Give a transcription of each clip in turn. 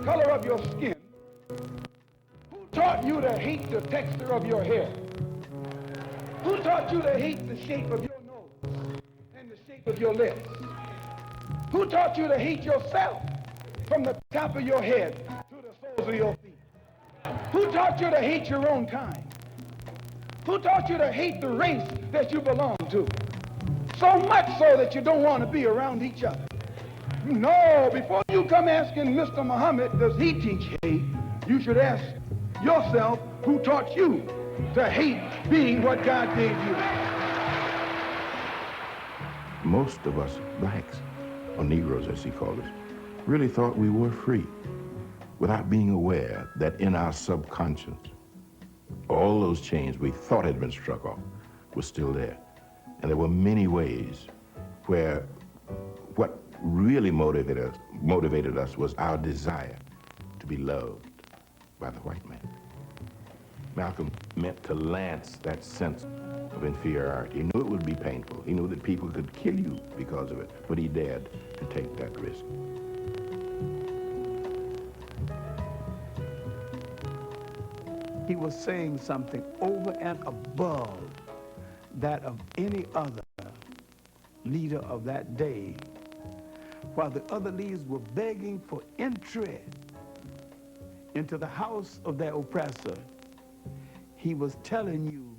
color of your skin? Who taught you to hate the texture of your hair? Who taught you to hate the shape of your nose and the shape of your lips? Who taught you to hate yourself from the top of your head to the soles of your feet? Who taught you to hate your own kind? Who taught you to hate the race that you belong to? So much so that you don't want to be around each other. No, before you come asking Mr. Muhammad, does he teach hate? You should ask yourself, who taught you to hate being what God gave you? Most of us blacks, or Negroes as he called us, really thought we were free without being aware that in our subconscious, all those chains we thought had been struck off were still there. And there were many ways where what really motivated us was our desire to be loved by the white man. Malcolm meant to lance that sense of inferiority. He knew it would be painful. He knew that people could kill you because of it, but he dared to take that risk. He was saying something over and above that of any other leader of that day, while the other leaders were begging for entry into the house of their oppressor. He was telling you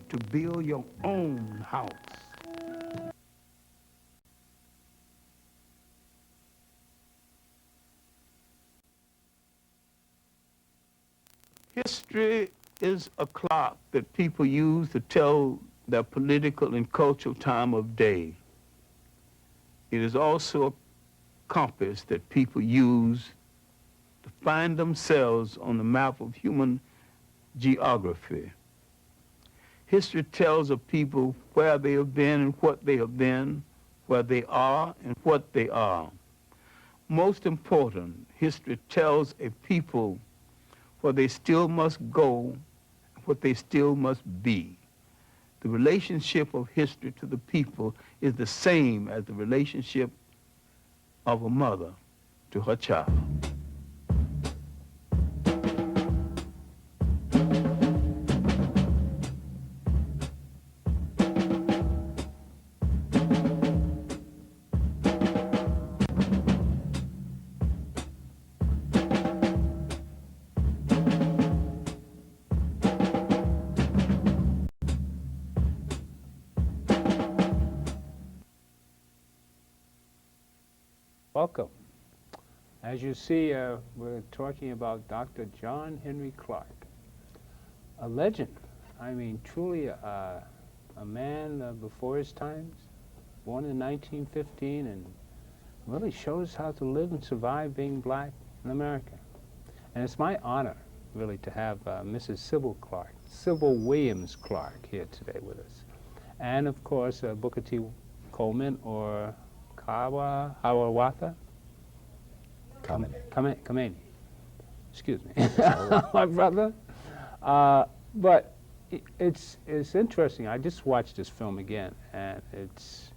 to build your own house. History is a clock that people use to tell their political and cultural time of day. It is also a compass that people use to find themselves on the map of human geography. History tells of people where they have been and what they have been, where they are and what they are. Most important, history tells a people where they still must go, what they still must be. The relationship of history to the people is the same as the relationship of a mother to her child. Welcome. As you see, we're talking about Dr. John Henry Clarke, a legend. I mean, truly a man before his times, born in 1915, and really shows how to live and survive being black in America. And it's my honor, really, to have Mrs. Sybil Clarke, Sybil Williams Clarke, here today with us. And, of course, Booker T. Coleman, or Hawawatha? Kameni. Excuse me. My brother. But it's interesting. I just watched this film again, and it's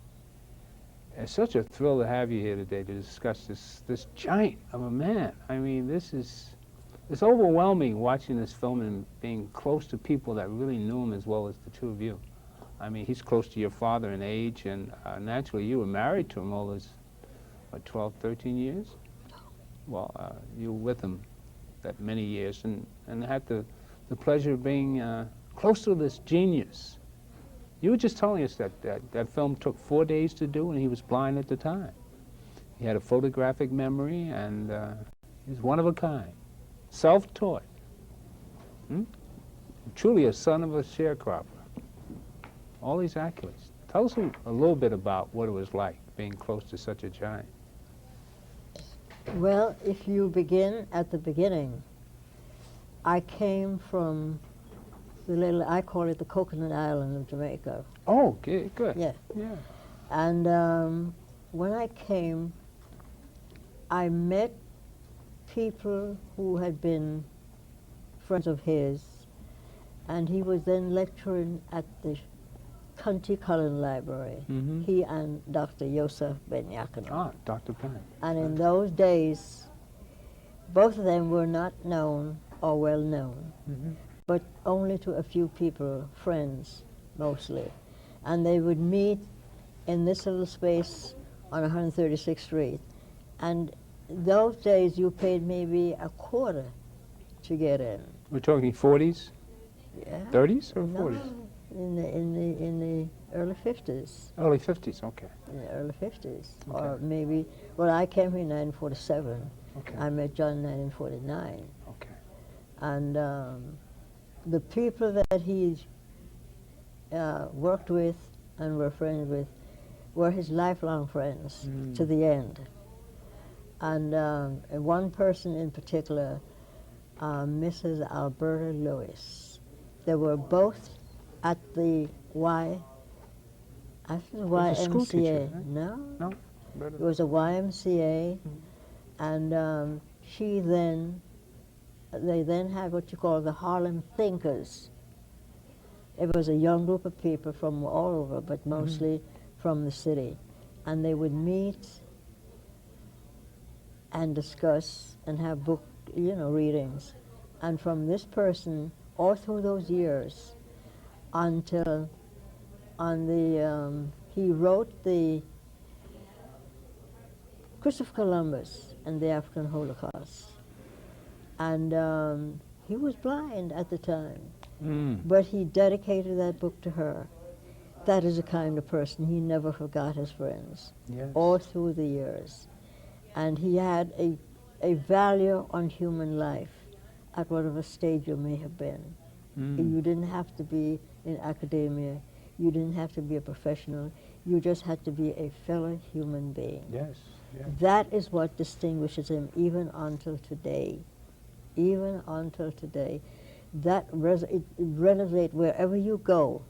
such a thrill to have you here today to discuss this giant of a man. I mean, it's overwhelming watching this film and being close to people that really knew him as well as the two of you. I mean, he's close to your father in age, and naturally you were married to him all those, what, 12, 13 years? Well, you were with him that many years, and had the pleasure of being close to this genius. You were just telling us that film took 4 days to do, and he was blind at the time. He had a photographic memory, and he's one of a kind, self-taught. Truly a son of a sharecropper. All these accolades. Tell us a little bit about what it was like being close to such a giant. Well, if you begin at the beginning, I came from the little, I call it the Coconut Island of Jamaica. Oh, okay, good. Yeah. Yeah. And when I came, I met people who had been friends of his, and he was then lecturing at the County Cullen Library. He and Dr. Yosef Ben Yakano. Ah, Dr. Penn. And in those days, Both of them were not known or well known, but only to a few people, friends mostly. And they would meet in this little space on 136th Street. And those days you paid maybe a quarter to get in. We're talking 40s, Yeah. 30s, or No, 40s? in the early 50s. Early 50s, okay. In the early 50s. Or Okay. maybe, well, I came here in 1947. Okay. I met John in 1949. Okay. And the people that he worked with and were friends with were his lifelong friends to the end. And one person in particular, Mrs. Alberta Lewis. They were both at the I think was a school teacher, YMCA. right? No, No? it was a YMCA, and they then had what you call the Harlem Thinkers. It was a young group of people from all over, but mostly from the city. And they would meet and discuss and have book, readings. And from this person, all through those years, until he wrote the Christopher Columbus and the African Holocaust. And he was blind at the time, but he dedicated that book to her. That is the kind of person, he never forgot his friends, Yes. all through the years. And he had a value on human life at whatever stage you may have been. You didn't have to be in academia, you didn't have to be a professional, you just had to be a fellow human being. Yes. Yes. That is what distinguishes him even until today. Even until today. That it resonates wherever you go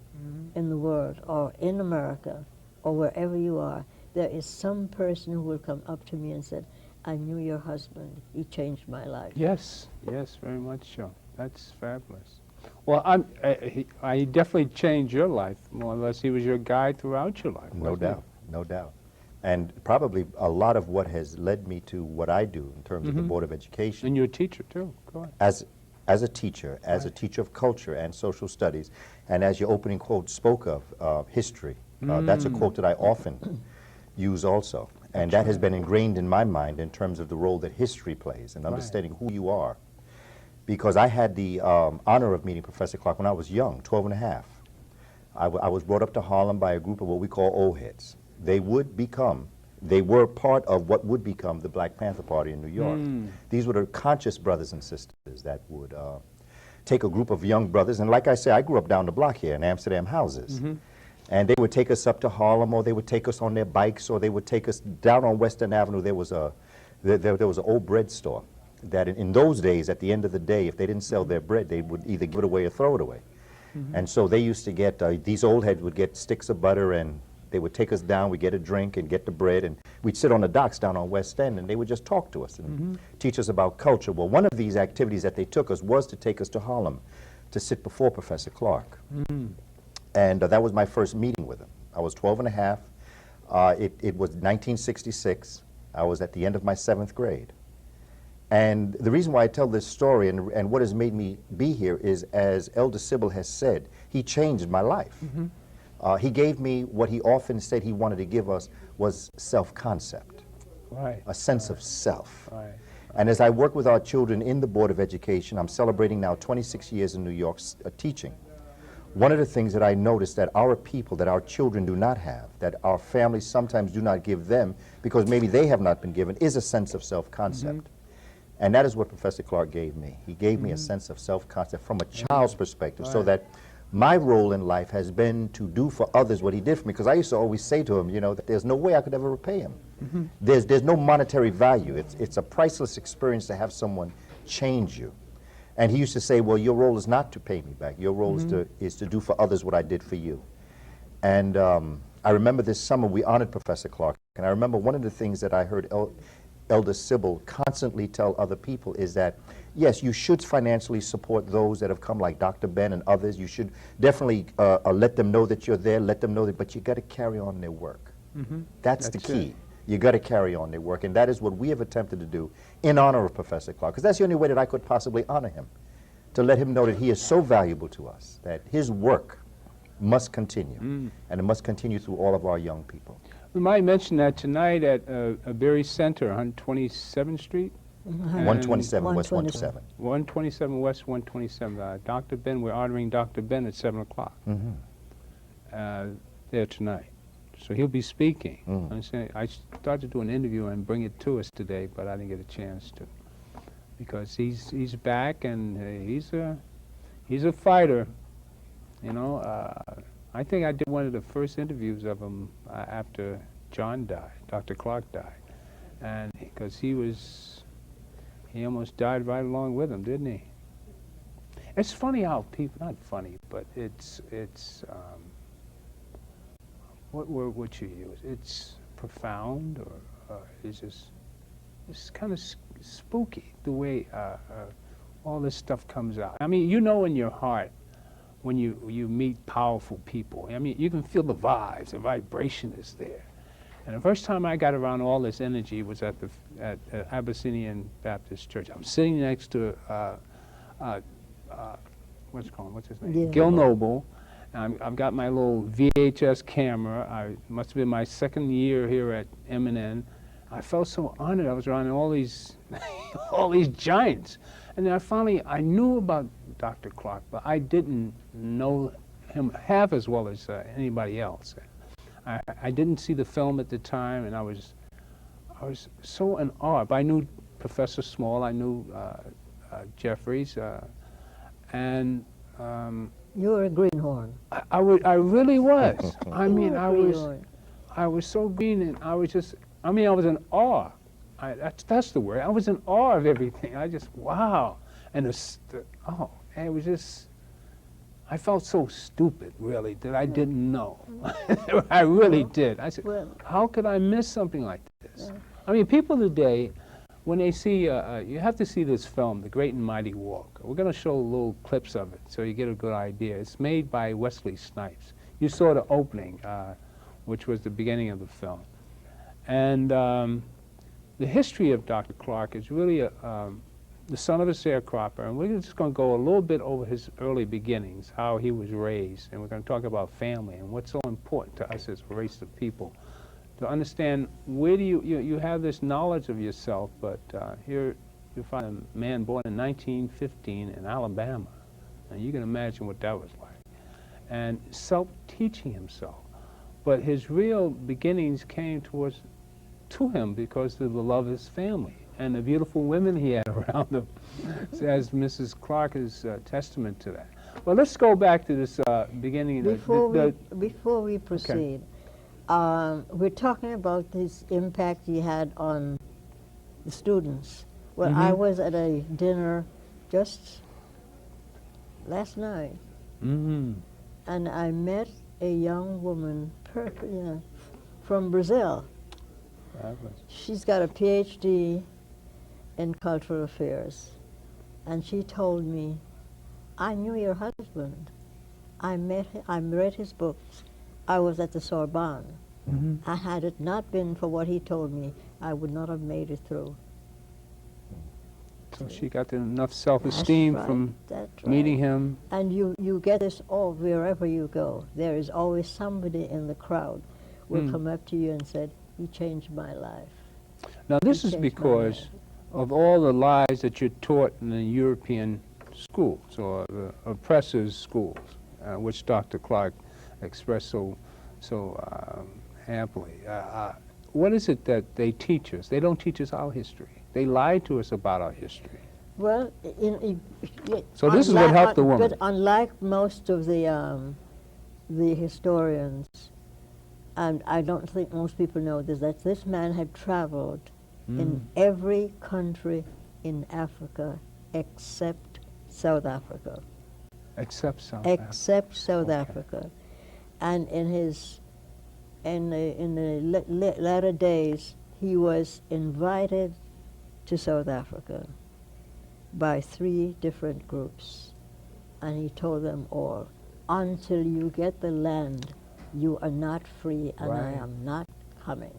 in the world, or in America, or wherever you are. There is some person who will come up to me and said, I knew your husband, he changed my life. Yes, yes, very much so. That's fabulous. Well, I definitely changed your life, more or less. He was your guide throughout your life. No wasn't he? doubt, no doubt. And probably a lot of what has led me to what I do in terms of the Board of Education. And you're a teacher, too. Go ahead. As a teacher, as a teacher of culture and social studies, and as your opening quote spoke of, history. That's a quote that I often use also. And that has been ingrained in my mind in terms of the role that history plays and understanding who you are. Because I had the honor of meeting Professor Clarke when I was young, 12 and a half. I was brought up to Harlem by a group of what we call old heads. They were part of what would become the Black Panther Party in New York. These were the conscious brothers and sisters that would take a group of young brothers, and like I say, I grew up down the block here in Amsterdam houses. And they would take us up to Harlem, or they would take us on their bikes, or they would take us down on Western Avenue. There was an old bread store that in those days, at the end of the day, if they didn't sell their bread, they would either give it away or throw it away. And so they used to get, these old heads would get sticks of butter, and they would take us down, we'd get a drink and get the bread, and we'd sit on the docks down on West End, and they would just talk to us and teach us about culture. Well, one of these activities that they took us was to take us to Harlem to sit before Professor Clarke. And that was my first meeting with him. I was 12 and a half. It was 1966. I was at the end of my 7th grade. And the reason why I tell this story and what has made me be here is, as Elder Sybil has said, he changed my life. He gave me what he often said he wanted to give us was self-concept, a sense of self. And as I work with our children in the Board of Education, I'm celebrating now 26 years in New York teaching. One of the things that I noticed that our people, that our children do not have, that our families sometimes do not give them because maybe they have not been given, is a sense of self-concept. And that is what Professor Clarke gave me. He gave me a sense of self-concept from a child's perspective, so that my role in life has been to do for others what he did for me, because I used to always say to him, that there's no way I could ever repay him. There's no monetary value. It's a priceless experience to have someone change you. And he used to say, well, your role is not to pay me back. Your role is to do for others what I did for you. And I remember this summer we honored Professor Clarke, and I remember one of the things that I heard Elder Sybil constantly tell other people is that, yes, you should financially support those that have come, like Dr. Ben and others. You should definitely let them know that you're there, let them know that, but you got to carry on their work. That's the key. You got to carry on their work, and that is what we have attempted to do in honor of Professor Clarke, because that's the only way that I could possibly honor him, to let him know that he is so valuable to us, that his work must continue, and it must continue through all of our young people. We might mention that tonight at Berry Center on 27th Street. 127 West 127. 127 West 127. Dr. Ben, we're honoring Dr. Ben at 7 o'clock there tonight. So he'll be speaking. I started to do an interview and bring it to us today, but I didn't get a chance to, because he's back and he's a fighter. You know, I think I did one of the first interviews of him after John died, Dr. Clarke died, and because he almost died right along with him, didn't he? It's funny how people, not funny, but it's what word would you use? It's profound, or it's kind of spooky the way all this stuff comes out. I mean, you know in your heart when you meet powerful people. I mean, you can feel the vibes, the vibration is there. And the first time I got around all this energy was at Abyssinian Baptist Church. I'm sitting next to what's his name? Yeah. Gil Noble. I've got my little VHS camera. I must have been my second year here at M&N. I felt so honored. I was around all these all these giants. And then I knew about Dr. Clarke, but I didn't know him half as well as anybody else. I didn't see the film at the time, and I was so in awe. But I knew Professor Small, I knew Jeffries, and You were a greenhorn. I really was. I mean, Greenhorn. I was so green, and I was in awe. That's the word. I was in awe of everything. I just, wow. And it was just, I felt so stupid, really, that I didn't know. I really did. I said, how could I miss something like this? I mean, people today, when they see, you have to see this film, The Great and Mighty Walk. We're going to show little clips of it so you get a good idea. It's made by Wesley Snipes. You saw the opening, which was the beginning of the film. And the history of Dr. Clarke is really the son of a sharecropper, and we're just going to go a little bit over his early beginnings, how he was raised, and we're going to talk about family and what's so important to us as a race of people, to understand where do you have this knowledge of yourself, but here you find a man born in 1915 in Alabama, and you can imagine what that was like, and self-teaching himself. But his real beginnings came to him because of the love of his family and the beautiful women he had around him, as Mrs. Clarke is testament to that. Well, let's go back to this beginning. Before we proceed, we're talking about this impact he had on the students. Well, I was at a dinner just last night, and I met a young woman from Brazil. She's got a PhD in cultural affairs, and she told me, I knew your husband. I read his books. I was at the Sorbonne. And had it not been for what he told me, I would not have made it through. So she got enough self-esteem from meeting him. And you get this all wherever you go. There is always somebody in the crowd will come up to you and said, he changed my life. Now this is because of all the lies that you're taught in the European schools, or the oppressors' schools, which Dr. Clarke expressed so amply. What is it that they teach us? They don't teach us our history. They lie to us about our history. Well, so this is what helped the woman. But unlike most of the historians, and I don't think most people know this, that this man had traveled in every country in Africa except South Africa. Except South Africa. And in the latter days, he was invited to South Africa by 3 different groups. And he told them all, until you get the land, you are not free, and I am not coming.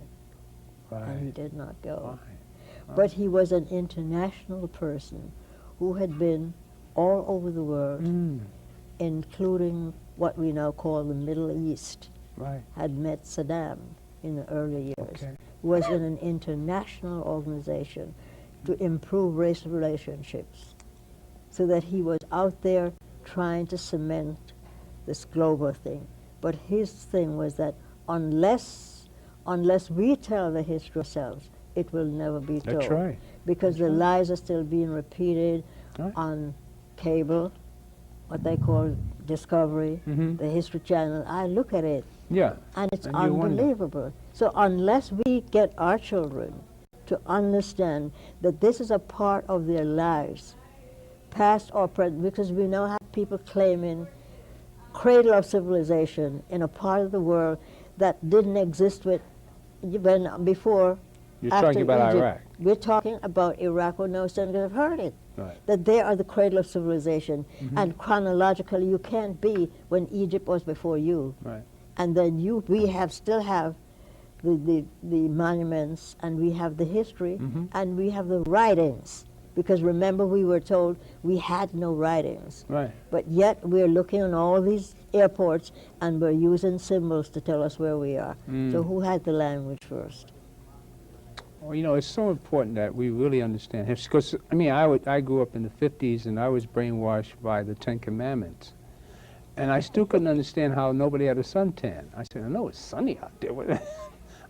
and he did not go. Right. But he was an international person who had been all over the world, including what we now call the Middle East. Right. Had met Saddam in the early years. Okay. Was in an international organization to improve racial relationships, so that he was out there trying to cement this global thing. But his thing was that unless we tell the history ourselves, it will never be told. That's right. Because the lies are still being repeated Right. on cable, what they call Discovery, the History Channel. I look at it, Yeah. and it's And you wonder. unbelievable. So unless we get our children to understand that this is a part of their lives, past or present, because we now have people claiming cradle of civilization in a part of the world that didn't exist before. You're after talking about Egypt. Iraq. We're talking about Iraq, or no son have heard it. Right. That they are the cradle of civilization, and chronologically you can't be when Egypt was before you. Right. And then we still have the monuments, and we have the history, and we have the writings. Because remember, we were told we had no writings. Right. But yet we're looking on all these airports, and we're using symbols to tell us where we are. So who had the language first? Well, you know, it's so important that we really understand history. Because, I mean, I grew up in the 50s, and I was brainwashed by the Ten Commandments. And I still couldn't understand how nobody had a suntan. I said, I know it's sunny out there.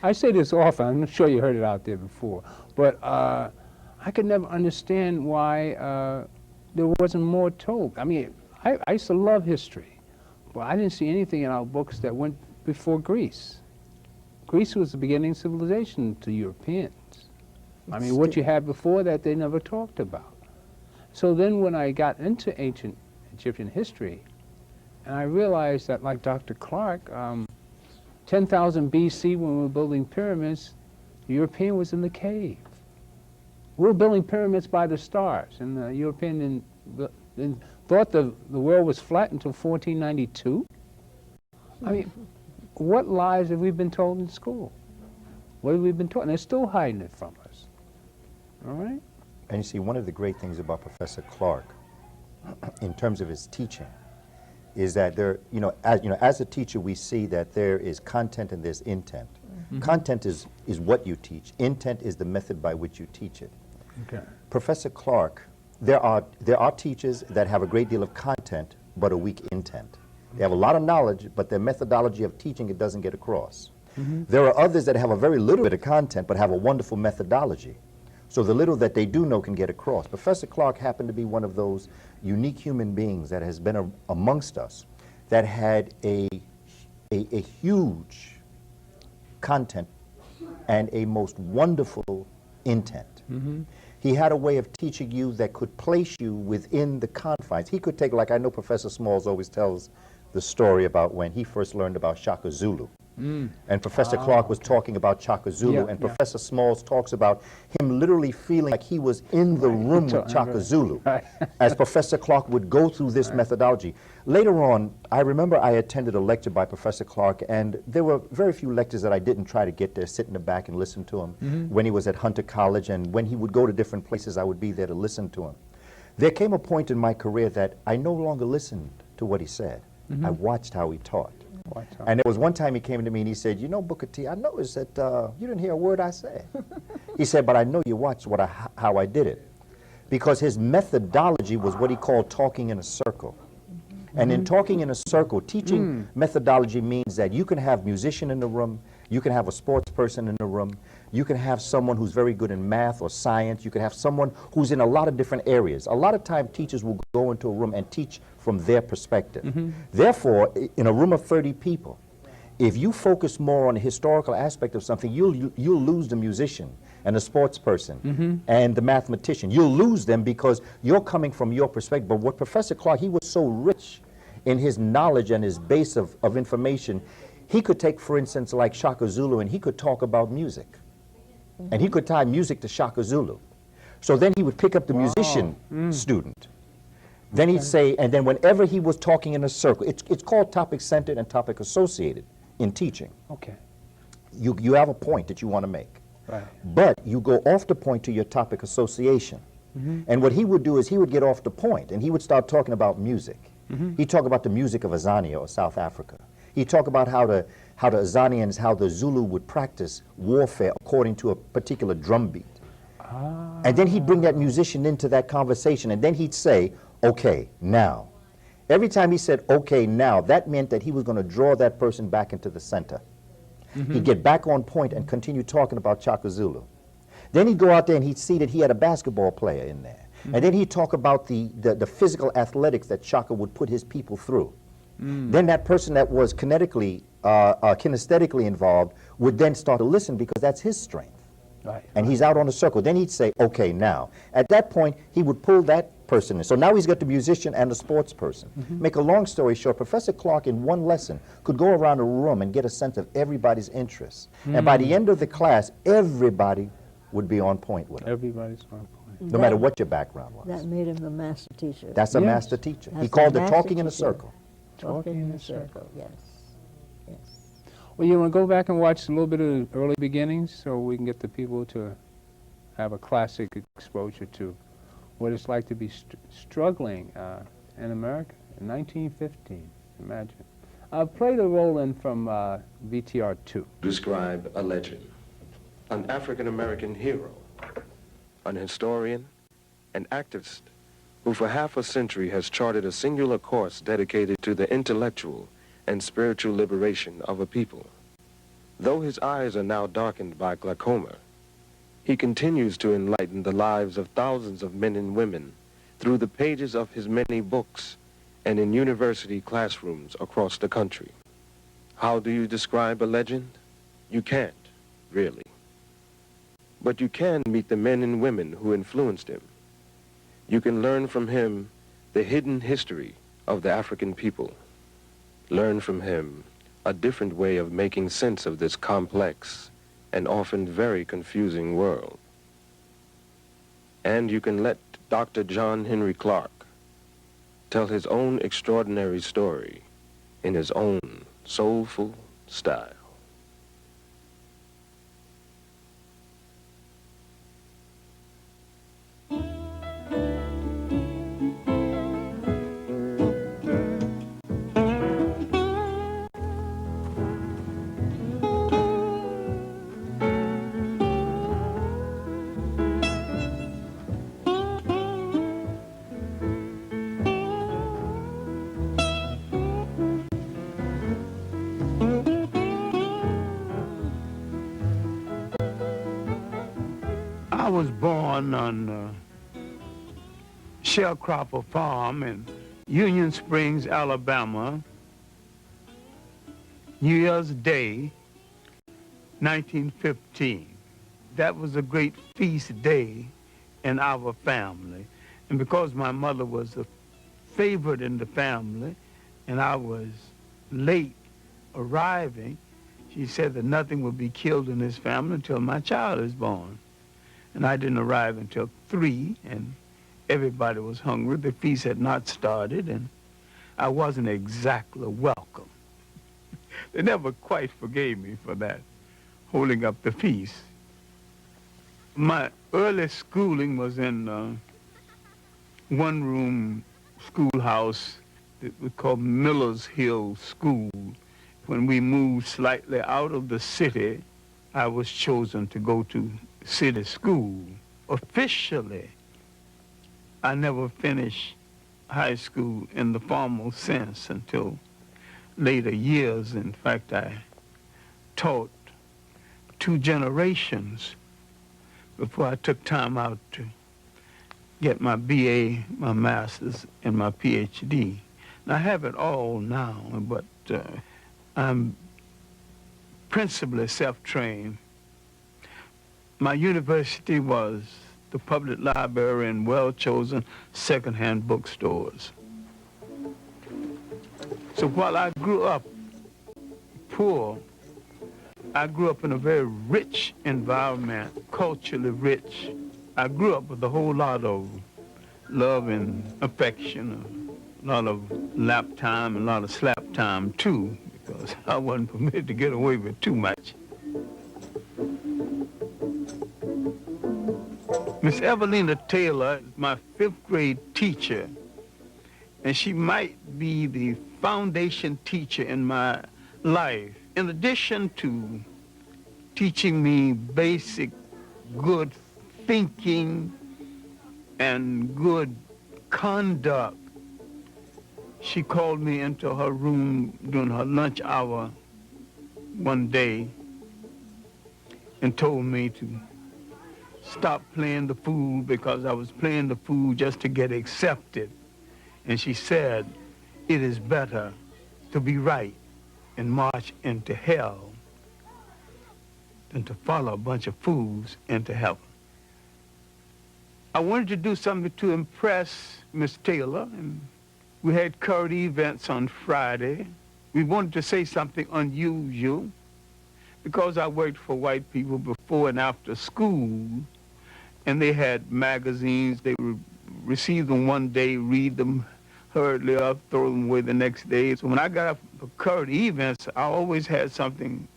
I say this often. I'm sure you heard it out there before. But I could never understand why there wasn't more told. I mean, I used to love history, but I didn't see anything in our books that went before Greece. Greece was the beginning of civilization to Europeans. I mean, what you had before that, they never talked about. So then when I got into ancient Egyptian history, and I realized that, like Dr. Clarke, 10,000 BC, when we were building pyramids, the European was in the cave. We were building pyramids by the stars, and the European didn't thought the world was flat until 1492. I mean, what lies have we been told in school? What have we been taught? And they're still hiding it from us. All right? And you see, one of the great things about Professor Clarke, in terms of his teaching, is that as a teacher, we see that there is content and there's intent. Content is what you teach. Intent is the method by which you teach it. Okay. Professor Clarke, there are teachers that have a great deal of content but a weak intent. They have a lot of knowledge, but their methodology of teaching it doesn't get across. There are others that have a very little bit of content but have a wonderful methodology. So the little that they do know can get across. Professor Clarke happened to be one of those unique human beings that has been amongst us that had a huge content and a most wonderful intent. He had a way of teaching you that could place you within the confines. He could take, like I know Professor Smalls always tells the story about when he first learned about Shaka Zulu. And Professor Clarke was talking about Shaka Zulu, and Professor Smalls talks about him literally feeling like he was in the room with Shaka Zulu, as Professor Clarke would go through this methodology. Later on, I remember I attended a lecture by Professor Clarke, and there were very few lectures that I didn't try to get there, sit in the back and listen to him. When he was at Hunter College, and when he would go to different places, I would be there to listen to him. There came a point in my career that I no longer listened to what he said. I watched how he taught. And there was one time he came to me and he said, you know, Booker T, I noticed that you didn't hear a word I said. He said, but I know you watched how I did it. Because his methodology was what he called talking in a circle. And in talking in a circle, teaching methodology means that you can have a musician in the room, you can have a sports person in the room, you can have someone who's very good in math or science, you can have someone who's in a lot of different areas. A lot of time teachers will go into a room and teach from their perspective. Therefore, in a room of 30 people, if you focus more on the historical aspect of something, you'll lose the musician and the sports person and the mathematician. You'll lose them because you're coming from your perspective. But what Professor Clarke, he was so rich in his knowledge and his base of information. He could take, for instance, like Shaka Zulu, and he could talk about music. And he could tie music to Shaka Zulu. So then he would pick up the musician student. Then he'd say, and then whenever he was talking in a circle, it's called topic-centered and topic-associated in teaching. Okay. You have a point that you want to make. Right. But you go off the point to your topic association. And what he would do is he would get off the point and he would start talking about music. He'd talk about the music of Azania or South Africa. He'd talk about how the Azanians, how the Zulu would practice warfare according to a particular drum beat. And then he'd bring that musician into that conversation and then he'd say, okay, now. Every time he said, okay, now, that meant that he was going to draw that person back into the center. He'd get back on point and continue talking about Chaka Zulu. Then he'd go out there and he'd see that he had a basketball player in there. And then he'd talk about the physical athletics that Chaka would put his people through. Then that person that was kinesthetically involved would then start to listen because that's his strength. Right. And he's out on the circle. Then he'd say, okay, now. At that point, he would pull that person in. So now he's got the musician and the sports person. Make a long story short, Professor Clarke in one lesson could go around a room and get a sense of everybody's interests. And by the end of the class, everybody would be on point with him. Everybody's on point. No matter what your background was. That made him a master teacher. That's a Yes. master teacher. He That's called a it master talking in a teacher. circle. Talking in a circle, yes. Yes. Well, you want to go back and watch a little bit of the early beginnings so we can get the people to have a classic exposure to what it's like to be struggling in America in 1915. Imagine. Play the roll in from VTR 2. Describe a legend, an African-American hero, an historian, an activist who for half a century has charted a singular course dedicated to the intellectual and spiritual liberation of a people. Though his eyes are now darkened by glaucoma, he continues to enlighten the lives of thousands of men and women through the pages of his many books and in university classrooms across the country. How do you describe a legend? You can't, really. But you can meet the men and women who influenced him. You can learn from him the hidden history of the African people. Learn from him a different way of making sense of this complex and often very confusing world. And you can let Dr. John Henry Clarke tell his own extraordinary story in his own soulful style. I was born on Sharecropper Farm in Union Springs, Alabama, New Year's Day, 1915. That was a great feast day in our family. And because my mother was a favorite in the family and I was late arriving, she said that nothing would be killed in this family until my child is born. And I didn't arrive until 3, and everybody was hungry. The feast had not started, and I wasn't exactly welcome. They never quite forgave me for that, holding up the feast. My early schooling was in one-room schoolhouse that was called Miller's Hill School. When we moved slightly out of the city, I was chosen to go to city school. Officially, I never finished high school in the formal sense until later years. In fact, I taught 2 generations before I took time out to get my BA, my master's, and my PhD. And I have it all now, but I'm principally self-trained. My university was the public library and well-chosen secondhand bookstores. So while I grew up poor, I grew up in a very rich environment, culturally rich. I grew up with a whole lot of love and affection, a lot of lap time, and a lot of slap time too, because I wasn't permitted to get away with too much. Miss Evelina Taylor is my 5th grade teacher, and she might be the foundation teacher in my life. In addition to teaching me basic good thinking and good conduct, she called me into her room during her lunch hour one day and told me to stop playing the fool because I was playing the fool just to get accepted. And she said, it is better to be right and march into hell than to follow a bunch of fools into heaven. I wanted to do something to impress Miss Taylor, and we had current events on Friday. We wanted to say something unusual because I worked for white people before and after school, and they had magazines. They would receive them one day, read them hurriedly up, throw them away the next day. So when I got up for current events, I always had something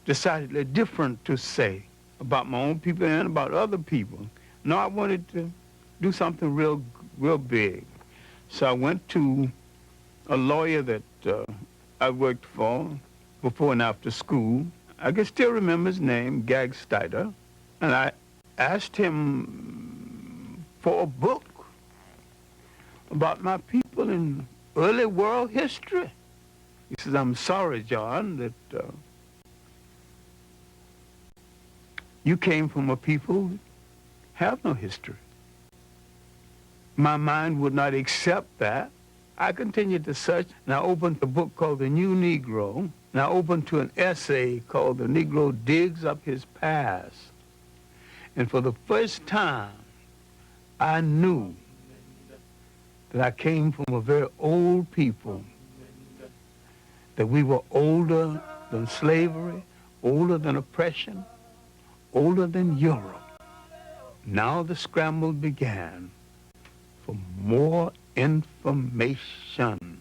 decidedly different to say about my own people and about other people. No, I wanted to do something real big. So I went to a lawyer that I worked for before and after school. I can still remember his name, Gagsteiter, and I asked him for a book about my people in early world history. He says, I'm sorry, John, that you came from a people who have no history. My mind would not accept that. I continued to search, and I opened a book called The New Negro, and I opened to an essay called The Negro Digs Up His Past. And for the first time, I knew that I came from a very old people, that we were older than slavery, older than oppression, older than Europe. Now the scramble began for more information.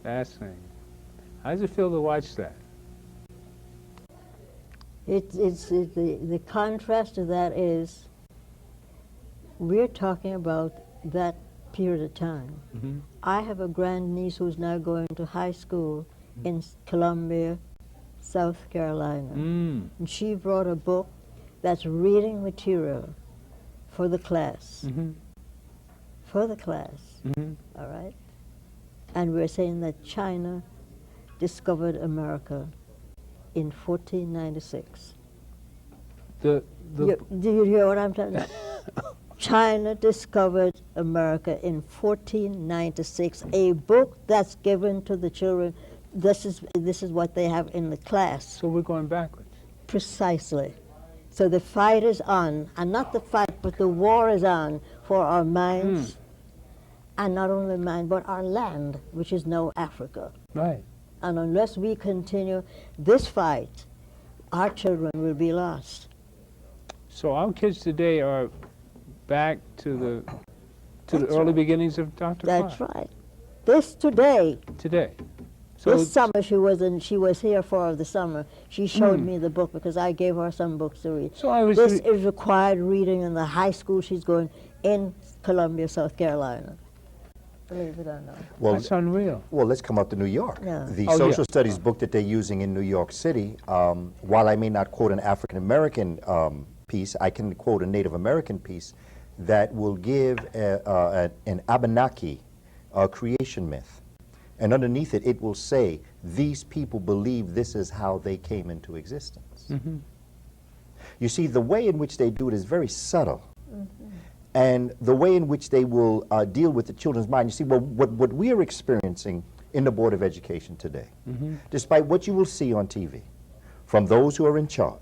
Fascinating. How does it feel to watch that? The contrast to that is we're talking about that period of time. Mm-hmm. I have a grandniece who's now going to high school in Columbia, South Carolina. Mm. And she brought a book that's reading material for the class. Mm-hmm. For the class, Mm-hmm. all right? And we're saying that China discovered America in 1496. Do you hear what I'm telling you? China discovered America in 1496. A book that's given to the children. This is what they have in the class. So we're going backwards. Precisely. So the fight is on, and not the fight, but the war is on for our minds, and not only mind, but our land, which is now Africa. Right. And unless we continue this fight, our children will be lost. So our kids today are back to the early beginnings of Dr. That's Clarke. right. This today. Today. So This summer she was here for the summer. She showed me the book because I gave her some books to read. So I was this is required reading in the high school she's going in Columbia, South Carolina. Believe it or not. Well, that's unreal. well, let's come up to New York. Yeah. The Oh, social yeah. studies book that they're using in New York City, while I may not quote an African-American piece, I can quote a Native American piece that will give an Abenaki creation myth. And underneath it, it will say, these people believe this is how they came into existence. Mm-hmm. You see, the way in which they do it is very subtle. And the way in which they will deal with the children's mind. You see, well, what we are experiencing in the Board of Education today, despite what you will see on TV from those who are in charge,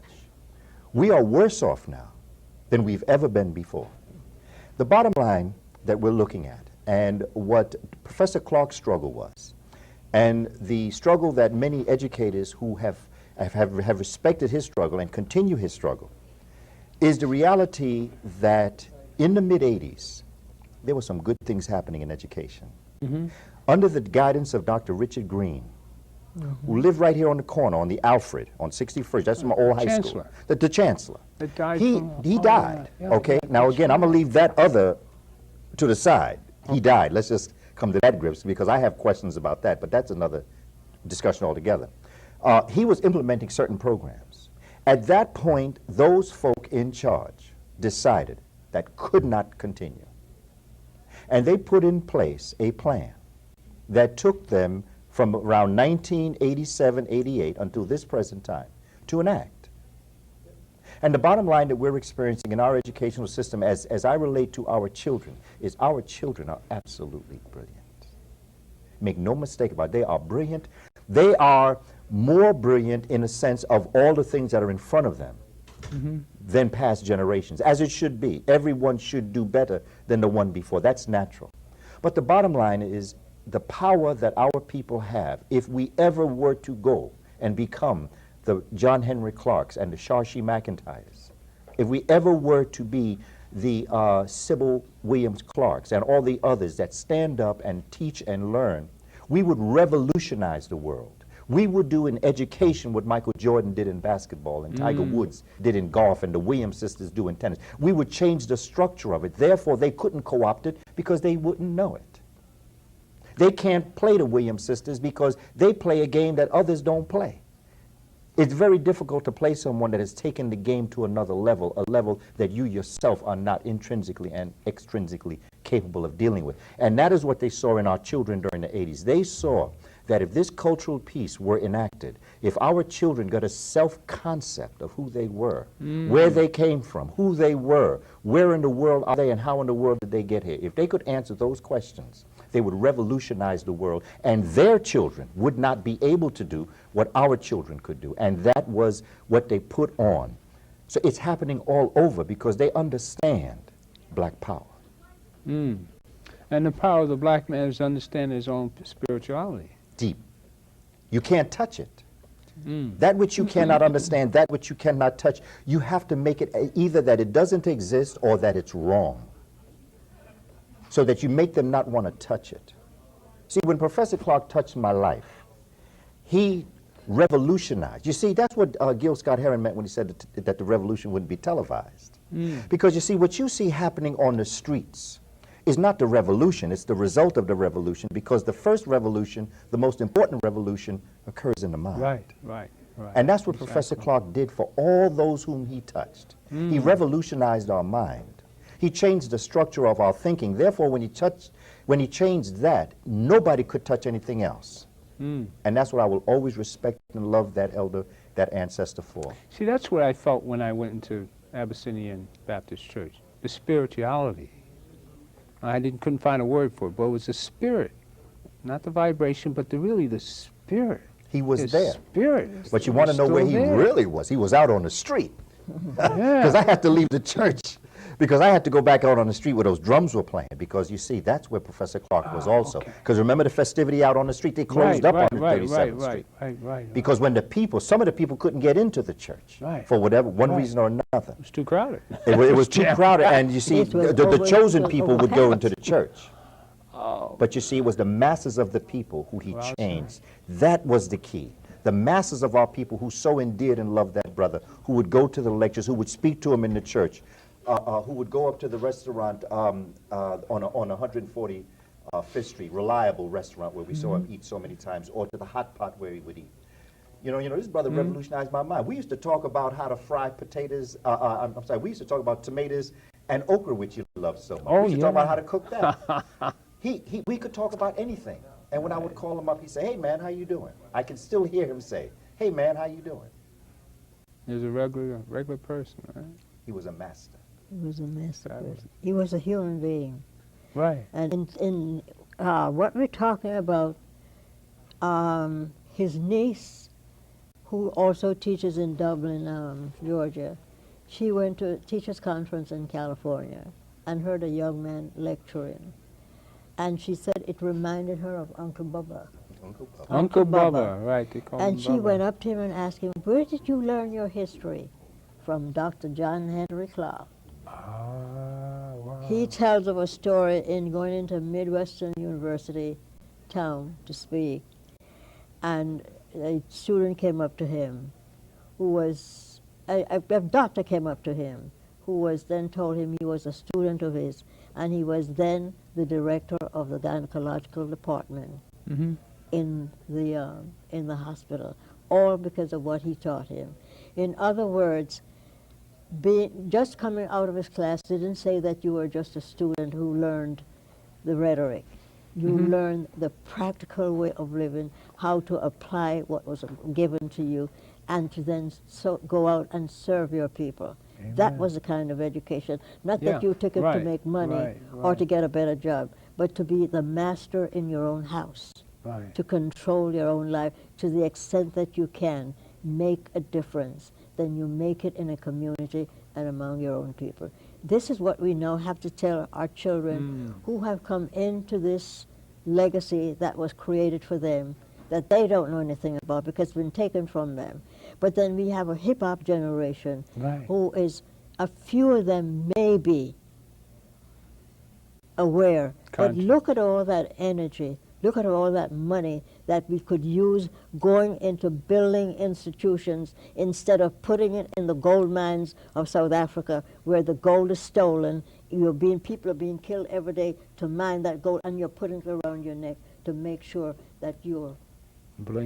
we are worse off now than we've ever been before. The bottom line that we're looking at, and what Professor Clarke's struggle was, and the struggle that many educators who have respected his struggle and continue his struggle, is the reality that in the mid-'80s, there were some good things happening in education. under the guidance of Dr. Richard Green, who lived right here on the corner on the Alfred, on 61st. That's my old high school. Chancellor. The chancellor. That died He from- oh, died, yeah, okay? yeah, Now, that's again, I'm going right. to leave that other to the side. He died. Let's just come to that grips because I have questions about that, but that's another discussion altogether. He was implementing certain programs. At that point, those folk in charge decided that could not continue. And they put in place a plan that took them from around 1987, 88 until this present time to enact. And the bottom line that we're experiencing in our educational system as I relate to our children is our children are absolutely brilliant. Make no mistake about it, they are brilliant. They are more brilliant in a sense of all the things that are in front of them than past generations, as it should be. Everyone should do better than the one before. That's natural. But the bottom line is the power that our people have, if we ever were to go and become the John Henry Clarks and the Shashi McIntyres, if we ever were to be the Sybil Williams Clarks and all the others that stand up and teach and learn, we would revolutionize the world. We would do in education what Michael Jordan did in basketball and Tiger Woods did in golf and the Williams sisters do in tennis. We would change the structure of it. Therefore, they couldn't co-opt it because they wouldn't know it. They can't play the Williams sisters because they play a game that others don't play. It's very difficult to play someone that has taken the game to another level, a level that you yourself are not intrinsically and extrinsically capable of dealing with. And that is what they saw in our children during the 80s. They saw that if this cultural piece were enacted, if our children got a self-concept of who they were, where they came from, who they were, where in the world are they, and how in the world did they get here, if they could answer those questions, they would revolutionize the world, and their children would not be able to do what our children could do. And that was what they put on. So it's happening all over because they understand black power. And the power of the black man is to understand his own spirituality. Deep. You can't touch it. That which you cannot understand, that which you cannot touch, you have to make it either that it doesn't exist or that it's wrong, so that you make them not want to touch it. See, when Professor Clarke touched my life, he revolutionized. You see, that's what Gil Scott-Heron meant when he said that the revolution wouldn't be televised. Because you see, what you see happening on the streets is not the revolution, it's the result of the revolution, because the first revolution, the most important revolution, occurs in the mind. Right. And that's what Professor Clarke did for all those whom he touched. He revolutionized our mind. He changed the structure of our thinking. Therefore, when he changed that, nobody could touch anything else. And that's what I will always respect and love that elder, that ancestor for. See, that's what I felt when I went into Abyssinian Baptist Church, the spirituality. I couldn't find a word for it, but it was the spirit, not the vibration, but really the spirit. He was His there. Spirit. But you want to know where he really was? He was out on the street. Because I had to leave the church. Because I had to go back out on the street where those drums were playing. Because you see, that's where Professor Clarke was also. Because remember the festivity out on the street? They closed up on 37th Street. Right. Because when the people, some of the people couldn't get into the church for whatever, one reason or another. It was too crowded. It was too crowded. And you see, the chosen people would go into the church. But you see, it was the masses of the people who he changed. That was the key. The masses of our people who so endeared and loved that brother, who would go to the lectures, who would speak to him in the church, who would go up to the restaurant on 145th Street, reliable restaurant where we saw him eat so many times, or to the hot pot where he would eat. You know, this brother revolutionized my mind. We used to talk about how to fry potatoes, we used to talk about tomatoes and okra, which you love so much. We used to talk about how to cook that. We could talk about anything. And when I would call him up, he'd say, "Hey, man, how you doing?" I can still hear him say, "Hey, man, how you doing?" He was a regular person, right? He was a master. He was a master person. He was a human being. Right. And in what we're talking about, his niece, who also teaches in Dublin, Georgia, she went to a teachers' conference in California and heard a young man lecturing. And she said it reminded her of Uncle Bubba. Uncle Bubba, right. They call him And she Bubba. went up to him and asked him, "Where did you learn your history?" From Dr. John Henry Clarke. Wow. He tells of a story in going into Midwestern University town to speak, and a student came up to him who was, a doctor came up to him who was then told him he was a student of his, and he was then the director of the gynecological department in the hospital, all because of what he taught him. In other words, just coming out of his class didn't say that you were just a student who learned the rhetoric. You learned the practical way of living, how to apply what was given to you, and to then go out and serve your people. Amen. That was the kind of education. Not that you took it to make money or to get a better job, but to be the master in your own house, to control your own life to the extent that you can make a difference. Then you make it in a community and among your own people. This is what we now have to tell our children who have come into this legacy that was created for them, that they don't know anything about because it's been taken from them. But then we have a hip-hop generation who is, a few of them may be aware, but look at all that energy, look at all that money that we could use going into building institutions instead of putting it in the gold mines of South Africa where the gold is stolen. People are being killed every day to mine that gold, and you're putting it around your neck to make sure that you're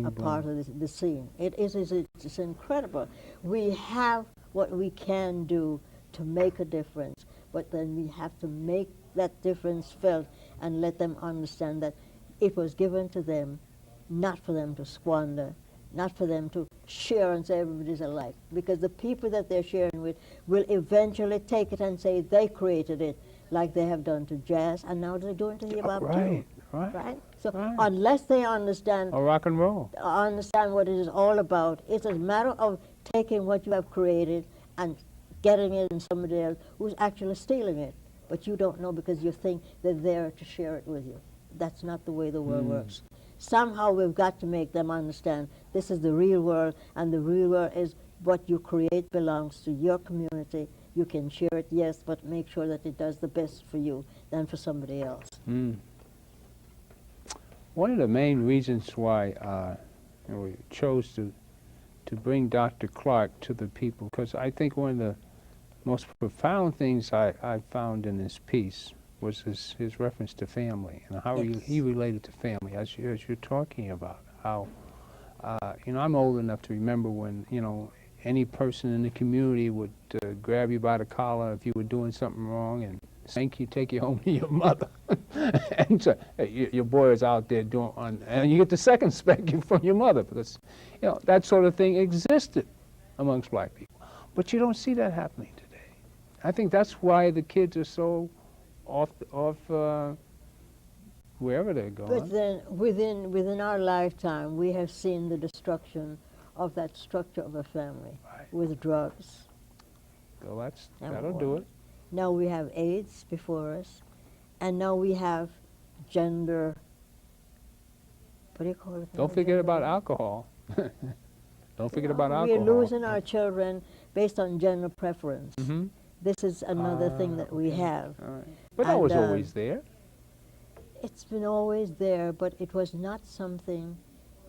a part of the scene. It's incredible. We have what we can do to make a difference, but then we have to make that difference felt and let them understand that it was given to them, not for them to squander, not for them to share and say everybody's alike, because the people that they're sharing with will eventually take it and say they created it, like they have done to jazz, and now they're doing to hip-hop too. Right? So unless they understand or rock and roll, understand what it is all about, it's a matter of taking what you have created and getting it in somebody else who's actually stealing it, but you don't know because you think they're there to share it with you. That's not the way the world works. Somehow we've got to make them understand this is the real world, and the real world is what you create belongs to your community. You can share it, yes, but make sure that it does the best for you than for somebody else. One of the main reasons why we chose to bring Dr. Clarke to the people, because I think one of the most profound things I found in this piece was his reference to family and how he related to family, as you're talking about. How, I'm old enough to remember when, any person in the community would grab you by the collar if you were doing something wrong and spank you, take you home to your mother. And so, your boy is out there doing, and you get the second spanking from your mother because, that sort of thing existed amongst black people. But you don't see that happening today. I think that's why the kids are so off wherever they're going. But then within our lifetime, we have seen the destruction of that structure of a family with drugs. Well, that'll do it. Now we have AIDS before us, and now we have gender. What do you call it? Don't forget about alcohol. Don't forget about alcohol. We're losing our children based on gender preference. This is another thing that we have. But that was always there. It's been always there, but it was not something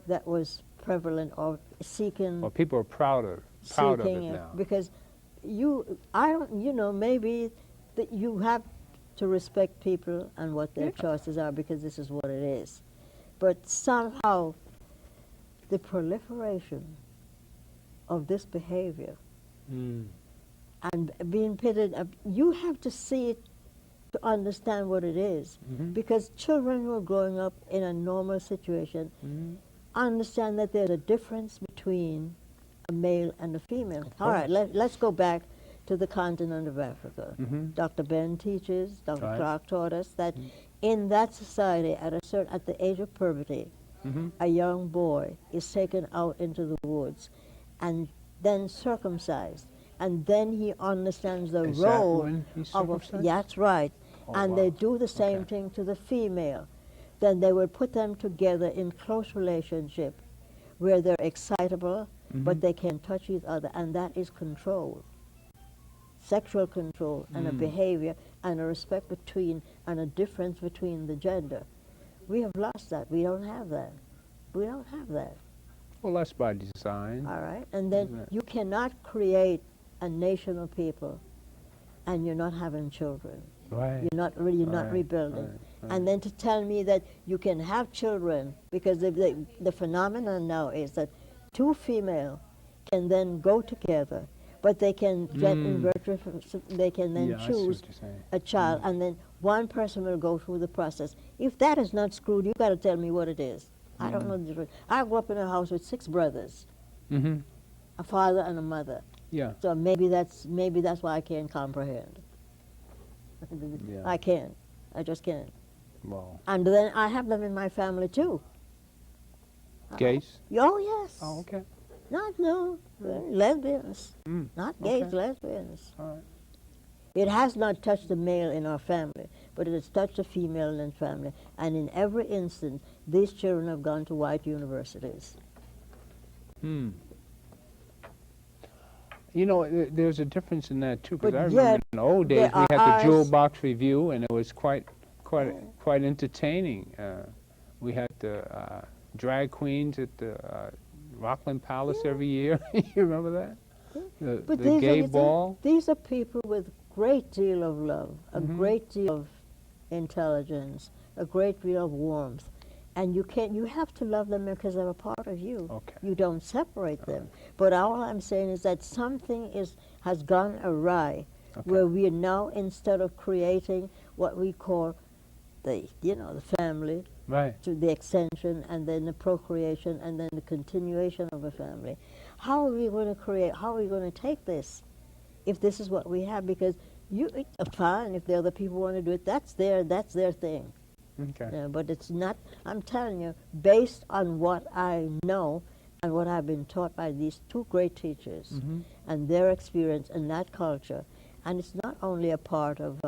that was prevalent or seeking. Well, people are proud of it now. Because maybe that you have to respect people and what their choices are, because this is what it is. But somehow, the proliferation of this behavior and being pitted, you have to see it to understand what it is. Because children who are growing up in a normal situation understand that there's a difference between a male and a female. All right, let's go back to the continent of Africa. Dr. Ben teaches, Dr. Clarke taught us that in that society, at the age of puberty, a young boy is taken out into the woods and then circumcised. And then he understands the role of a... That's right. And they do the same thing to the female. Then they will put them together in close relationship where they're excitable, but they can touch each other, and that is control. Sexual control and a behavior and a respect between and a difference between the gender. We have lost that. We don't have that. We don't have that. Well, that's by design. All right? And then Isn't it? you cannot create a nation of people and you're not having children. Right. You're not rebuilding. Right. And then to tell me that you can have children, because the phenomenon now is that two female can then go together, but they can get in virtue, they can then Yeah, I see choose what you're saying. a child, and then one person will go through the process. If that is not screwed, you got to tell me what it is. I don't know the difference. I grew up in a house with 6 brothers, Mm-hmm. a father and a mother. Yeah. So maybe that's why I can't comprehend. Yeah. I can't. I just can't. Well, And then I have them in my family too. gays? Oh yes. Oh, okay. No, lesbians. Mm. Not gays, Okay. lesbians. All right. It has not touched the male in our family, but it has touched the female in the family. And in every instance, these children have gone to white universities. Hmm. You know, there's a difference in that too, because But I remember yet in the old days there we had are the Jewel eyes- Box Review, and it was quite entertaining. We had the drag queens at the Rockland Palace every year. You remember that? The gay ball. These are people with great deal of love, a Mhm. great deal of intelligence, a great deal of warmth. And you have to love them because they're a part of you. Okay. You don't separate them. But all I'm saying is that something has gone awry, Okay. where we are now, instead of creating what we call the family, Right. to the extension and then the procreation and then the continuation of a family. How are we going to take this if this is what we have? Because fine, if the other people want to do it, that's their thing. Okay. Yeah, but it's not, I'm telling you, based on what I know and what I've been taught by these 2 great teachers Mhm. and their experience in that culture, and it's not only a part of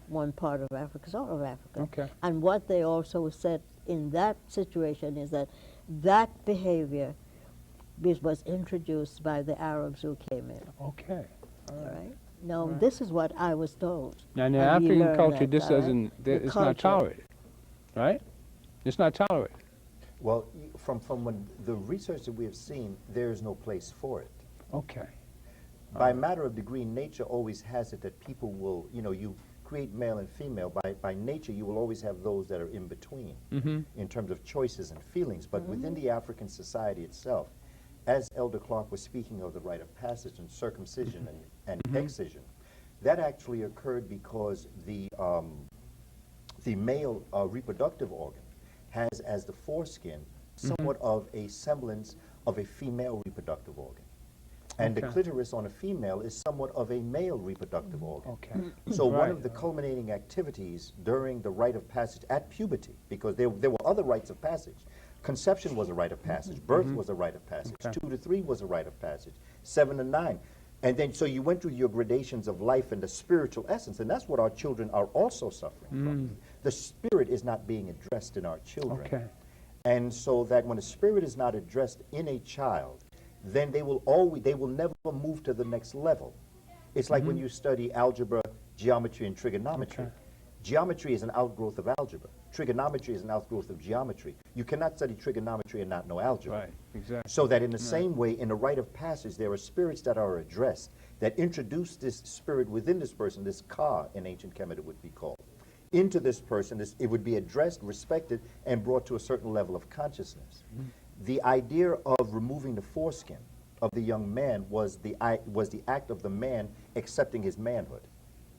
one part of Africa, it's all of Africa. Okay. And what they also said in that situation is that behavior was introduced by the Arabs who came in. Okay. All All right. right? Now, Right. this is what I was told. Now, in the And we African learned culture, that, this all right? doesn't. The It's not culture. tolerated, right? It's not tolerated. Well, from the research that we have seen, there is no place for it. Okay. By matter of degree, nature always has it that people will, you create male and female. By nature, you will always have those that are in between Mm-hmm. in terms of choices and feelings. But within the African society itself, as Elder Clarke was speaking of the rite of passage and circumcision and excision, that actually occurred because the male reproductive organ has as the foreskin somewhat of a semblance of a female reproductive organ. And the Okay. clitoris on a female is somewhat of a male reproductive organ. Okay. So one Right. of the culminating activities during the rite of passage at puberty, because there were other rites of passage. Conception was a rite of passage. Birth was a rite of passage. Okay. 2 to 3 was a rite of passage. 7 to 9. And then, so you went through your gradations of life and the spiritual essence, and that's what our children are also suffering from. The spirit is not being addressed in our children. Okay. And so that when the spirit is not addressed in a child, then they will never move to the next level. It's like when you study algebra, geometry, and trigonometry. Okay. Geometry is an outgrowth of algebra. Trigonometry is an outgrowth of geometry. You cannot study trigonometry and not know algebra. Right. Exactly. So that in the same way, in the rite of passage, there are spirits that are addressed that introduce this spirit within this person, this ka in ancient Kemet it would be called, into this person. It would be addressed, respected, and brought to a certain level of consciousness. The idea of removing the foreskin of the young man was the act of the man accepting his manhood.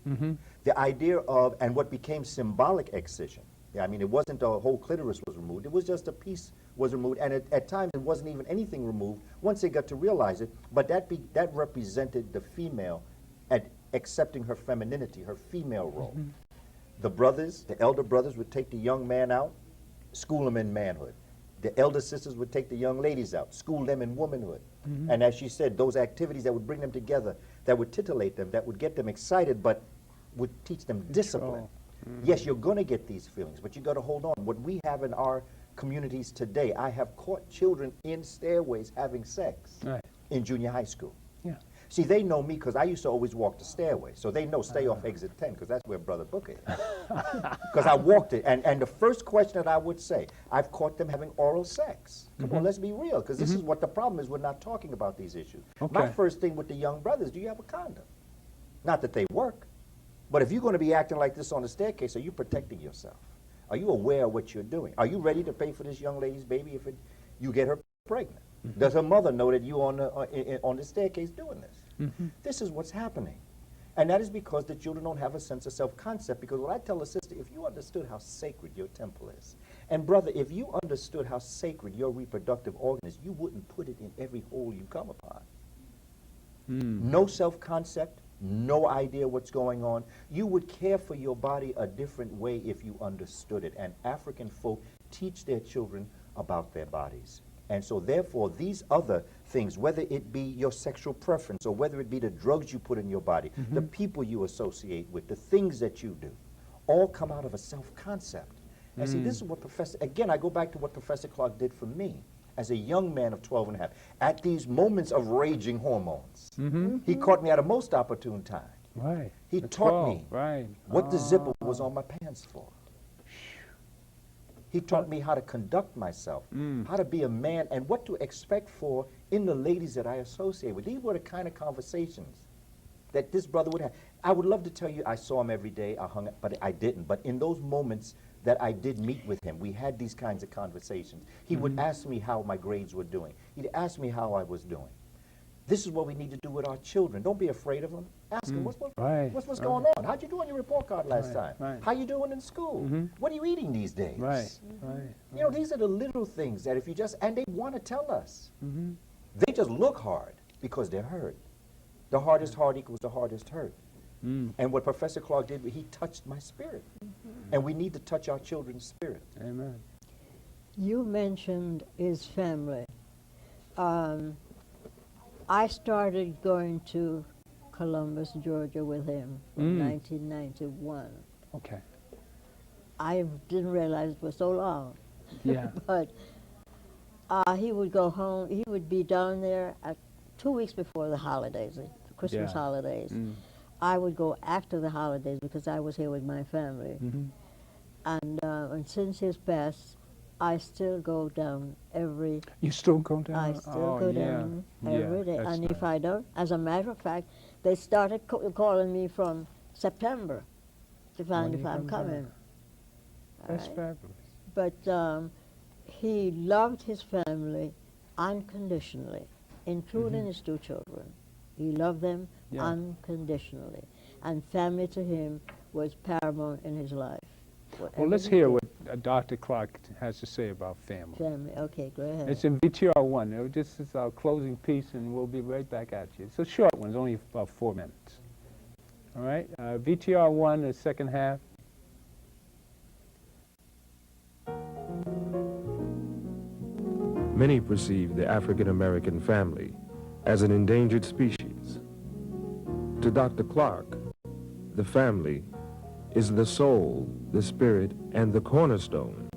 Mm-hmm. The idea of, and what became symbolic excision, I mean, it wasn't a whole clitoris was removed, it was just a piece was removed, and at times it wasn't even anything removed once they got to realize it, but that represented the female at accepting her femininity, her female role. The brothers, the elder brothers would take the young man out, school him in manhood. The elder sisters would take the young ladies out, school them in womanhood. And as she said, those activities that would bring them together, that would titillate them, that would get them excited, but would teach them discipline. Yes, you're going to get these feelings, but you got to hold on. What we have in our communities today, I have caught children in stairways having sex Right. in junior high school. Yeah. See, they know me because I used to always walk the stairway. So they know stay off exit 10 because that's where Brother Booker is. Because I walked it. And the first question that I would say, I've caught them having oral sex. Come on, let's be real, because this is what the problem is. We're not talking about these issues. My first thing with the young brothers, do you have a condom? Not that they work. But if you're going to be acting like this on the staircase, are you protecting yourself? Are you aware of what you're doing? Are you ready to pay for this young lady's baby if you get her pregnant? Does her mother know that you're on the staircase doing this? This is what's happening. And that is because the children don't have a sense of self-concept. Because what I tell a sister, if you understood how sacred your temple is, and brother, if you understood how sacred your reproductive organ is, you wouldn't put it in every hole you come upon. No self-concept, no idea what's going on. You would care for your body a different way if you understood it. And African folk teach their children about their bodies. And so therefore, these other things, whether it be your sexual preference or whether it be the drugs you put in your body, the people you associate with, the things that you do, all come out of a self-concept. And see, this is what again, I go back to what Professor Clarke did for me as a young man of 12 and a half. At these moments of raging hormones, he caught me at a most opportune time. Right. He taught me what the zipper was on my pants for. He taught me how to conduct myself, how to be a man, and what to expect for in the ladies that I associate with. These were the kind of conversations that this brother would have. I would love to tell you I saw him every day, I hung out, but I didn't. But in those moments that I did meet with him, we had these kinds of conversations. He would ask me how my grades were doing. He'd ask me how I was doing. This is what we need to do with our children. Don't be afraid of them. Ask them, what's going on? How'd you do on your report card last time? How you doing in school? What are you eating these days? You know, these are the little things that if you just, and they want to tell us. They just look hard because they're hurt. The hardest heart equals the hardest hurt. And what Professor Clarke did, he touched my spirit. And we need to touch our children's spirit. Amen. You mentioned his family. I started going to Columbus, Georgia with him in 1991. Okay. I didn't realize it was so long. Yeah. But he would go home, he would be down there at 2 weeks before the holidays, the Christmas holidays. I would go after the holidays because I was here with my family. And since his passed, I still go down every... You still go down? I still go down every day. And if I don't, as a matter of fact, they started calling me from September to find if I'm coming. That's fabulous. But he loved his family unconditionally, including his two children. He loved them unconditionally. And family to him was paramount in his life. Well, let's hear what Dr. Clarke has to say about family. Family, okay, go ahead. It's in VTR 1. This is our closing piece, and we'll be right back at you. It's a short one. It's only about 4 minutes. All right? VTR 1, the second half. Many perceive the African-American family as an endangered species. To Dr. Clarke, the family is the soul, the spirit, and the cornerstone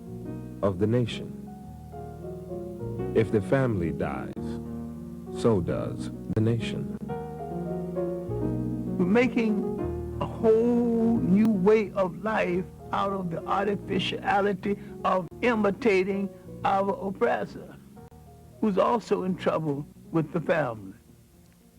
of the nation. If the family dies, so does the nation. We're making a whole new way of life out of the artificiality of imitating our oppressor, who's also in trouble with the family.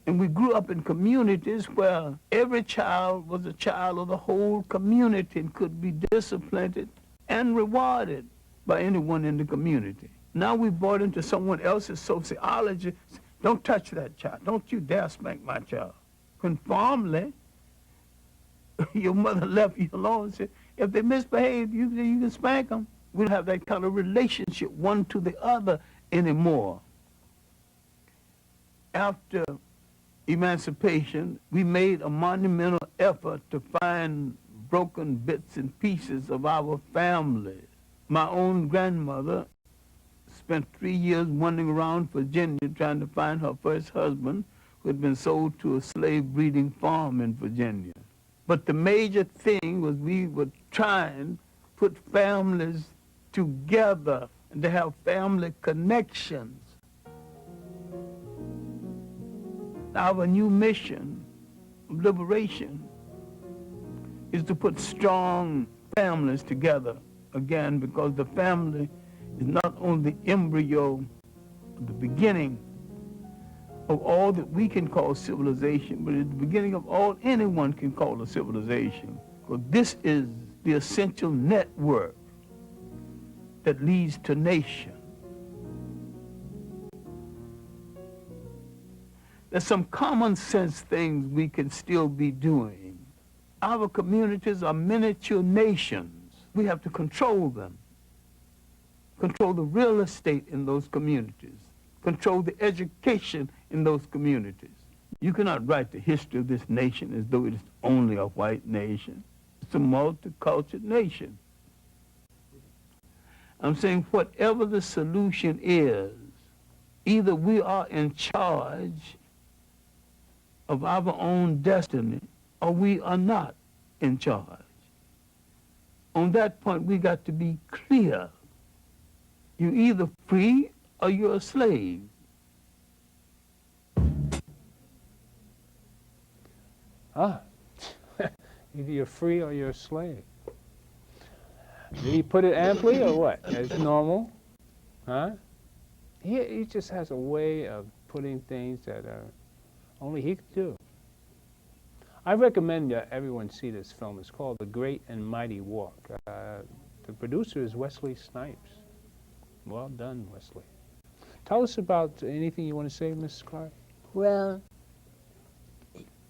And we grew up in communities where every child was a child of the whole community and could be disciplined and rewarded by anyone in the community. Now we bought into someone else's sociology. Don't touch that child. Don't you dare spank my child. When formerly, your mother left you alone and said, if they misbehave, you can spank them. We don't have that kind of relationship one to the other anymore. After emancipation, we made a monumental effort to find broken bits and pieces of our family. My own grandmother spent 3 years wandering around Virginia trying to find her first husband, who had been sold to a slave breeding farm in Virginia. But the major thing was we were trying to put families together and to have family connections. Our new mission of liberation is to put strong families together again, because the family is not only the embryo, the beginning of all that we can call civilization, but it's the beginning of all anyone can call a civilization. Because this is the essential network that leads to nation. There's some common sense things we can still be doing. Our communities are miniature nations. We have to control them, control the real estate in those communities, control the education in those communities. You cannot write the history of this nation as though it is only a white nation. It's a multicultural nation. I'm saying whatever the solution is, either we are in charge of our own destiny or we are not in charge. On that point, we got to be clear. You're either free or you're a slave. Ah, either you're free or you're a slave. Did he put it amply or what? As normal? Huh? He just has a way of putting things that only he could do. I recommend everyone see this film. It's called The Great and Mighty Walk. The producer is Wesley Snipes. Well done, Wesley. Tell us about anything you want to say, Mrs. Clarke. Well,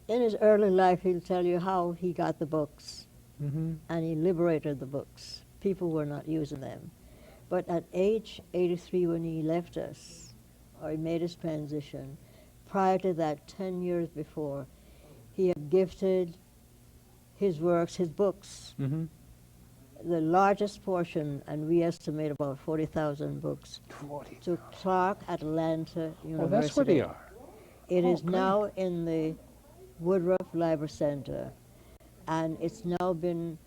in his early life, he'll tell you how he got the books, and he liberated the books. People were not using them. But at age 83, when he left us, or he made his transition, prior to that, 10 years before, he had gifted his works, his books, the largest portion, and we estimate about 40,000 books, to Clarke Atlanta University. Oh, that's where they are. It is now in the Woodruff Library Center, and it's now been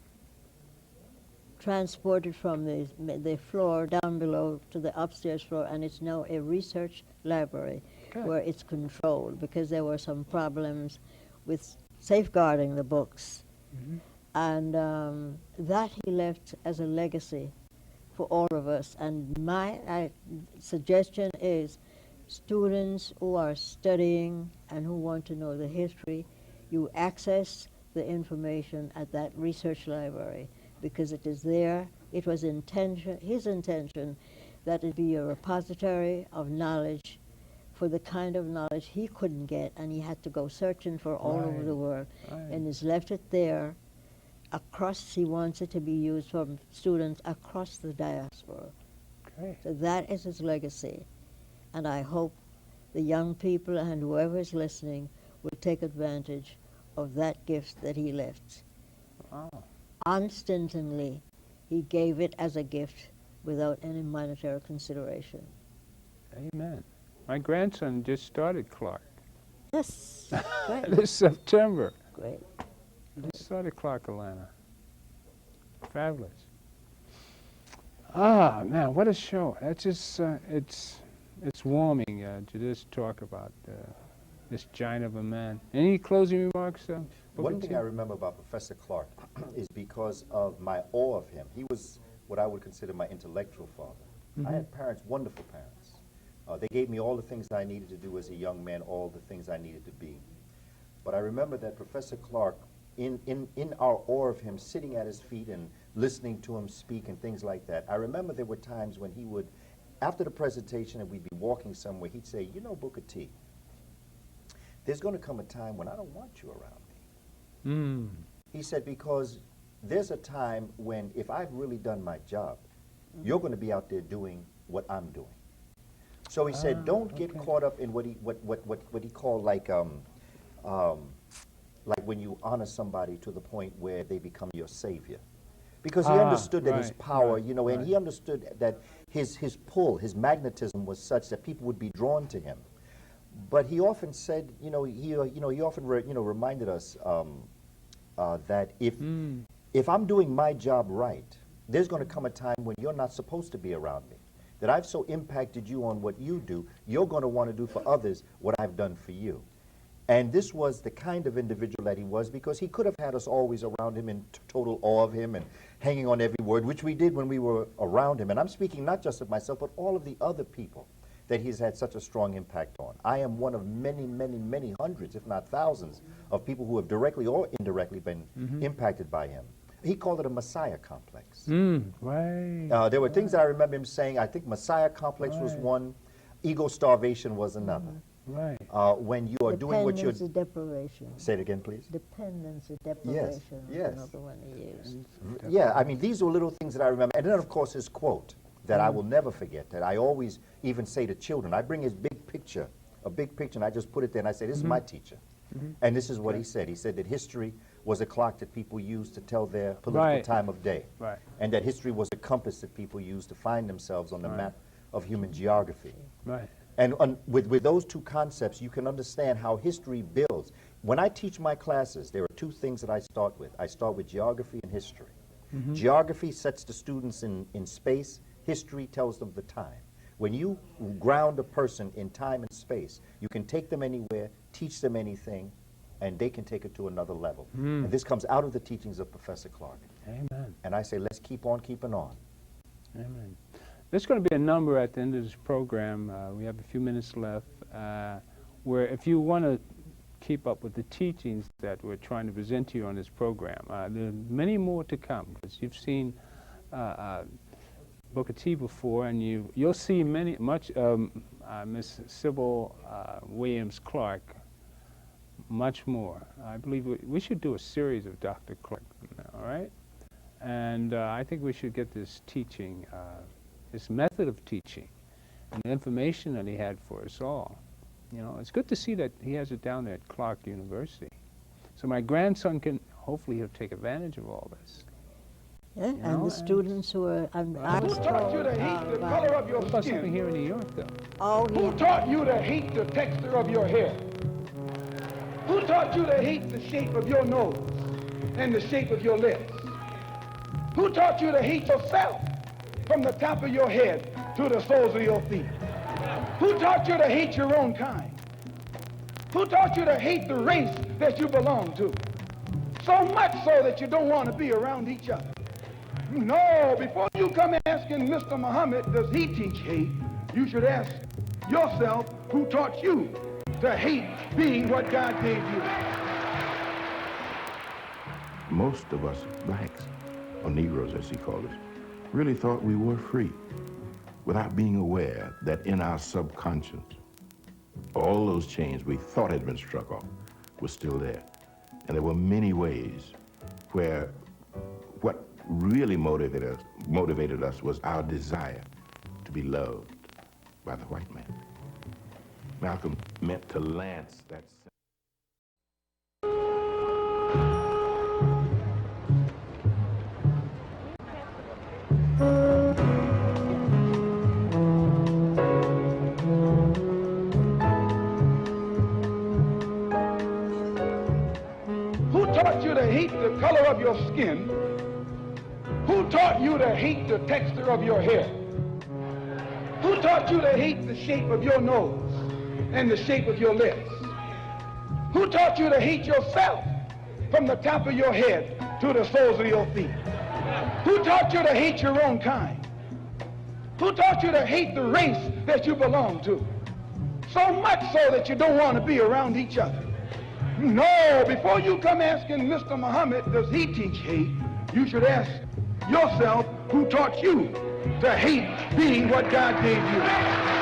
transported from the floor down below to the upstairs floor, and it's now a research library where it's controlled, because there were some problems with safeguarding the books. And that he left as a legacy for all of us. And my suggestion is students who are studying and who want to know the history, you access the information at that research library, because it is there. It was his intention that it be a repository of knowledge for the kind of knowledge he couldn't get, and he had to go searching for all over the world, and he's left it there. He wants it to be used for students across the diaspora. So that is his legacy, and I hope the young people and whoever is listening will take advantage of that gift that he left. Unstintingly, he gave it as a gift without any monetary consideration. Amen. My grandson just started Clarke. Yes, great. This September. Great. Just started Clarke, Atlanta. Fabulous. Ah, man, what a show. That's just, it's warming to just talk about this giant of a man. Any closing remarks? One thing I remember about Professor Clarke is because of my awe of him. He was what I would consider my intellectual father. I had parents, wonderful parents. They gave me all the things I needed to do as a young man, all the things I needed to be. But I remember that Professor Clarke, in our awe of him, sitting at his feet and listening to him speak and things like that, I remember there were times when he would, after the presentation and we'd be walking somewhere, he'd say, you know, Booker T, there's going to come a time when I don't want you around me. He said, because there's a time when if I've really done my job, you're going to be out there doing what I'm doing. So he said, don't get caught up in what he called like when you honor somebody to the point where they become your savior. Because he understood that his power, you know, and he understood that his pull, his magnetism was such that people would be drawn to him. But he often said, he often reminded us that if I'm doing my job right, there's going to come a time when you're not supposed to be around me. That I've so impacted you on what you do, you're going to want to do for others what I've done for you. And this was the kind of individual that he was, because he could have had us always around him in total awe of him and hanging on every word, which we did when we were around him. And I'm speaking not just of myself, but all of the other people that he's had such a strong impact on. I am one of many, many, many hundreds, if not thousands, of people who have directly or indirectly been impacted by him. He called it a Messiah complex. Right. There were things that I remember him saying. I think Messiah complex was one, ego starvation was another. Right. When you are doing what you're... Dependence and deprivation. Say it again, please. Dependence and deprivation yes. is another one he used. Yeah, I mean, these were little things that I remember. And then, of course, his quote that I will never forget, that I always even say to children. I bring his big picture, a big picture, and I just put it there, and I say, this is my teacher. And this is what he said. He said that history was a clock that people used to tell their political time of day. Right. And that history was a compass that people used to find themselves on the map of human geography. Right. And with those two concepts, you can understand how history builds. When I teach my classes, there are two things that I start with. I start with geography and history. Geography sets the students in space. History tells them the time. When you ground a person in time and space, you can take them anywhere, teach them anything, and they can take it to another level. And this comes out of the teachings of Professor Clarke. Amen. And I say, let's keep on keeping on. Amen. There's going to be a number at the end of this program. We have a few minutes left, where if you want to keep up with the teachings that we're trying to present to you on this program, there are many more to come, because you've seen Booker T before, and you'll see much Miss Sybil Williams Clarke, much more. I believe we should do a series of Dr. Clarke, all right? And I think we should get this teaching, this method of teaching, and the information that he had for us all. You know, it's good to see that he has it down there at Clarke University. So my grandson can, hopefully he'll take advantage of all this. Yeah, You and know, the students who are, I Who was taught you told to hate the about, color of your What about something skin? here in New York, though? oh, Who he, taught you to hate the texture of your hair? Who taught you to hate the shape of your nose and the shape of your lips? Who taught you to hate yourself from the top of your head to the soles of your feet? Who taught you to hate your own kind? Who taught you to hate the race that you belong to? So much so that you don't want to be around each other. No, before you come asking Mr. Muhammad, does he teach hate, you should ask yourself, who taught you to hate being what God gave you? Most of us blacks, or Negroes as he called us, really thought we were free without being aware that in our subconscious, all those chains we thought had been struck off were still there. And there were many ways where what really motivated us was our desire to be loved by the white man. Malcolm meant to lance that. Who taught you to hate the color of your skin? Who taught you to hate the texture of your hair? Who taught you to hate the shape of your nose and the shape of your lips? Who taught you to hate yourself from the top of your head to the soles of your feet? Who taught you to hate your own kind? Who taught you to hate the race that you belong to? So much so that you don't want to be around each other. No, before you come asking Mr. Muhammad, does he teach hate, you should ask yourself, who taught you to hate being what God gave you?